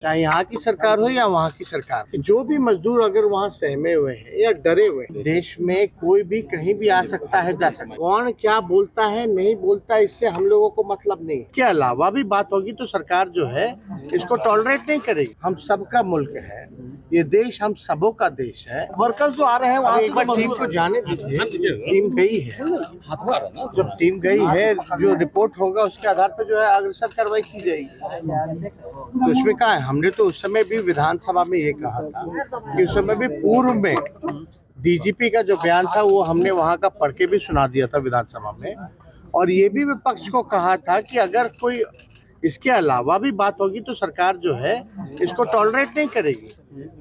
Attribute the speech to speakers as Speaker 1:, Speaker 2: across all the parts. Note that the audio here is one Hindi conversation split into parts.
Speaker 1: चाहे यहाँ की सरकार हो या वहाँ की सरकार, जो भी मजदूर अगर वहाँ सहमे हुए हैं या डरे हुए हैं, देश में कोई भी कहीं भी आ सकता है, जा सकता है। कौन क्या बोलता है नहीं बोलता इससे हम लोगों को मतलब नहीं। इसके अलावा भी बात होगी तो सरकार जो है इसको टॉलरेट नहीं करेगी। हम सबका मुल्क है, ये देश हम सबों का देश है।
Speaker 2: वर्कर्स जो आ रहे हैं वहाँ
Speaker 1: एक बार टीम को जाने दीजिए, टीम गई है। जब टीम गई है, जो रिपोर्ट होगा उसके आधार पर जो है अग्रसर कार्रवाई की जाएगी। तो उसमें क्या है, हमने तो उस समय भी विधानसभा में ये कहा था कि उस समय भी पूर्व में डीजीपी का जो बयान था वो हमने वहाँ का पढ़ के भी सुना दिया था विधानसभा में, और ये भी विपक्ष को कहा था कि अगर कोई इसके अलावा भी बात होगी तो सरकार जो है इसको टॉलरेट नहीं करेगी,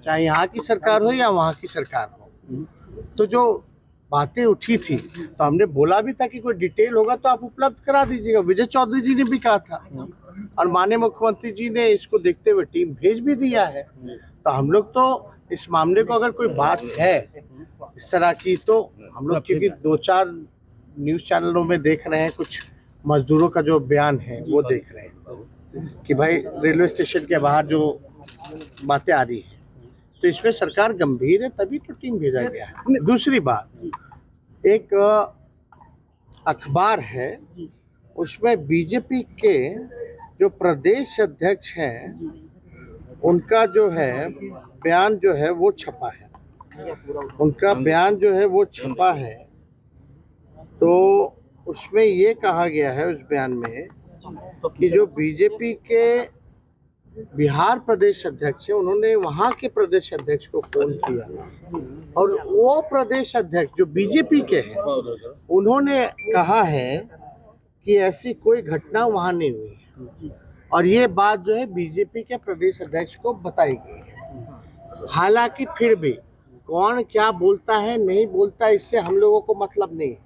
Speaker 1: चाहे यहाँ की सरकार हो या वहाँ की सरकार हो। तो जो बातें उठी थी तो हमने बोला भी था कि कोई डिटेल होगा तो आप उपलब्ध करा दीजिएगा। विजय चौधरी जी ने भी कहा था और माननीय मुख्यमंत्री जी ने इसको देखते हुए टीम भेज भी दिया है। तो हम लोग तो इस मामले को अगर कोई बात है इस तरह की तो हम लोग, क्योंकि 2-4 न्यूज़ चैनलों में देख रहे हैं, कुछ मजदूरों का जो बयान है वो देख रहे हैं कि भाई रेलवे स्टेशन के बाहर जो बातें आ रही है, तो इसमें सरकार गंभीर है तभी तो टीम भेजा गया है। दूसरी बात, एक अखबार है उसमें बीजेपी के जो प्रदेश अध्यक्ष हैं उनका जो है बयान जो है वो छपा है, उनका बयान जो है वो छपा है। तो उसमें ये कहा गया है उस बयान में कि जो बीजेपी के बिहार प्रदेश अध्यक्ष है उन्होंने वहाँ के प्रदेश अध्यक्ष को फोन किया और वो प्रदेश अध्यक्ष जो बीजेपी के हैं उन्होंने कहा है कि ऐसी कोई घटना वहाँ नहीं हुई है, और ये बात जो है बीजेपी के प्रदेश अध्यक्ष को बताई गई है। हालांकि फिर भी कौन क्या बोलता है नहीं बोलता इससे हम लोगों को मतलब नहीं है,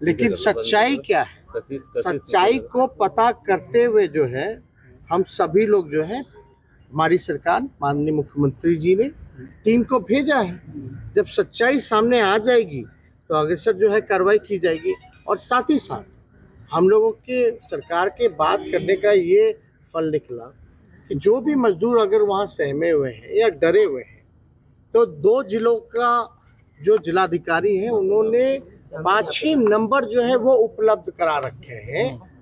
Speaker 1: लेकिन सच्चाई क्या है, सच्चाई को पता करते हुए जो है हम सभी लोग जो है, हमारी सरकार माननीय मुख्यमंत्री जी ने टीम को भेजा है। जब सच्चाई सामने आ जाएगी तो अग्रसर जो है कार्रवाई की जाएगी। और साथ ही साथ हम लोगों के सरकार के बात करने का ये फल निकला कि जो भी मजदूर अगर वहाँ सहमे हुए हैं या डरे हुए हैं तो 2 जिलों का जो जिलाधिकारी हैं उन्होंने 5-6 नंबर जो है वो उपलब्ध करा रखे हैं।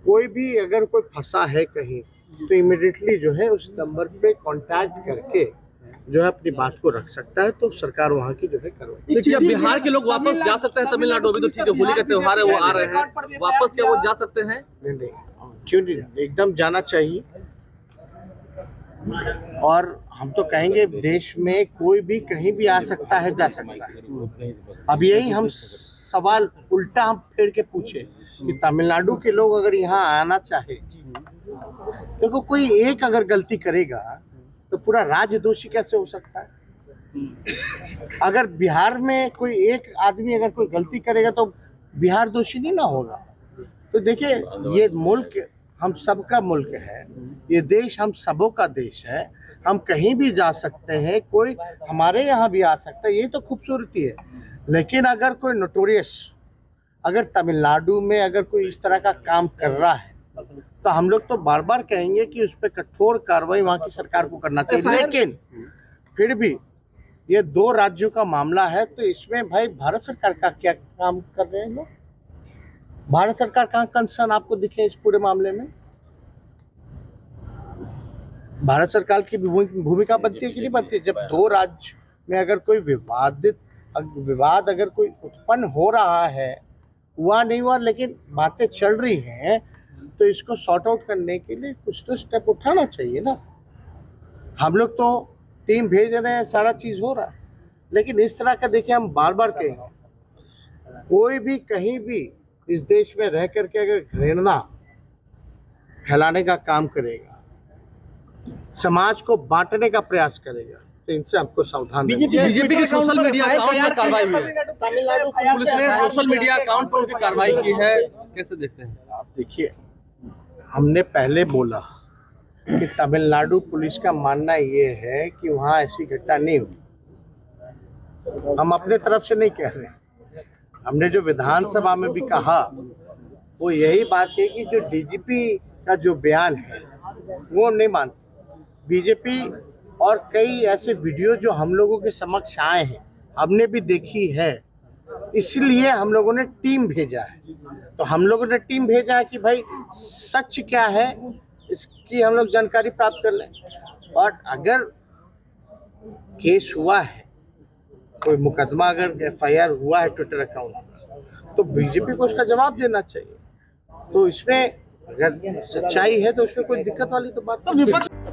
Speaker 1: कोई भी अगर कोई फंसा है कहीं तो इमीडिएटली जो है उस नंबर पे कांटेक्ट करके जो है अपनी बात को रख सकता है। तो सरकार वहाँ की जो है करवाई।
Speaker 3: देखिए, बिहार के लोग वापस जा सकते हैं तमिलनाडु, अभी तो ठीक है, होली का त्योहार है, वो आ रहे हैं, वापस क्या वो जा सकते हैं?
Speaker 1: नहीं, क्यों नहीं, एकदम जाना चाहिए। और हम तो कहेंगे देश में कोई भी कहीं भी आ सकता है, जा सकता है। अब यही हम सवाल उल्टा हम फेर के पूछे कि तमिलनाडु के लोग अगर यहाँ आना चाहे, देखो कोई एक अगर गलती करेगा तो पूरा राज्य दोषी कैसे हो सकता है? अगर बिहार में कोई एक आदमी अगर कोई गलती करेगा तो बिहार दोषी नहीं ना होगा। तो देखिए, ये मुल्क हम सबका मुल्क है, ये देश हम सबों का देश है, हम कहीं भी जा सकते हैं, कोई हमारे यहाँ भी आ सकता है, ये तो खूबसूरती है। लेकिन अगर कोई नोटोरियस अगर तमिलनाडु में अगर कोई इस तरह का काम कर रहा है तो हम लोग तो बार बार कहेंगे कि उस पर कठोर कार्रवाई वहाँ की सरकार को करना चाहिए। लेकिन फिर भी ये 2 राज्यों का मामला है तो इसमें भाई भारत सरकार का क्या काम कर रहे हैं लोग? भारत सरकार कहाँ कंसर्न आपको दिखे इस पूरे मामले में? भारत सरकार की भूमिका बनती है कि नहीं बनती? जब 2 राज्य में अगर कोई विवाद अगर कोई उत्पन्न हो रहा है, हुआ नहीं हुआ लेकिन बातें चल रही हैं, तो इसको सॉर्ट आउट करने के लिए कुछ तो स्टेप उठाना चाहिए ना। हम लोग तो टीम भेज रहे हैं, सारा चीज हो रहा है, लेकिन इस तरह का देखिए हम बार बार कहेंगे, कोई भी कहीं भी इस देश में रह करके अगर घृणा फैलाने का काम करेगा, समाज को बांटने का प्रयास करेगा, तो इनसे आपको सावधान रहना।
Speaker 3: बीजेपी के सोशल मीडिया अकाउंट पर कार्रवाई हुई है, तमिलनाडु पुलिस ने सोशल मीडिया अकाउंट पर उनकी कार्रवाई की है, कैसे देखते हैं आप?
Speaker 1: देखिए, हमने पहले बोला कि तमिलनाडु पुलिस का मानना ये है कि वहाँ ऐसी घटना नहीं हुई। हम अपने तरफ से नहीं कह रहे, हमने जो विधानसभा में भी कहा वो यही बात है कि जो डीजीपी का जो बयान है वो हम नहीं मानते। बीजेपी और कई ऐसे वीडियो जो हम लोगों के समक्ष आए हैं, हमने भी देखी है, इसलिए हम लोगों ने टीम भेजा है। तो हम लोगों ने टीम भेजा है कि भाई सच क्या है इसकी हम लोग जानकारी प्राप्त कर लें, और अगर केस हुआ है, कोई मुकदमा अगर FIR हुआ है ट्विटर अकाउंट पर, तो बीजेपी को उसका जवाब देना चाहिए। तो इसमें अगर सच्चाई है तो उसमें कोई दिक्कत वाली तो बात नहीं।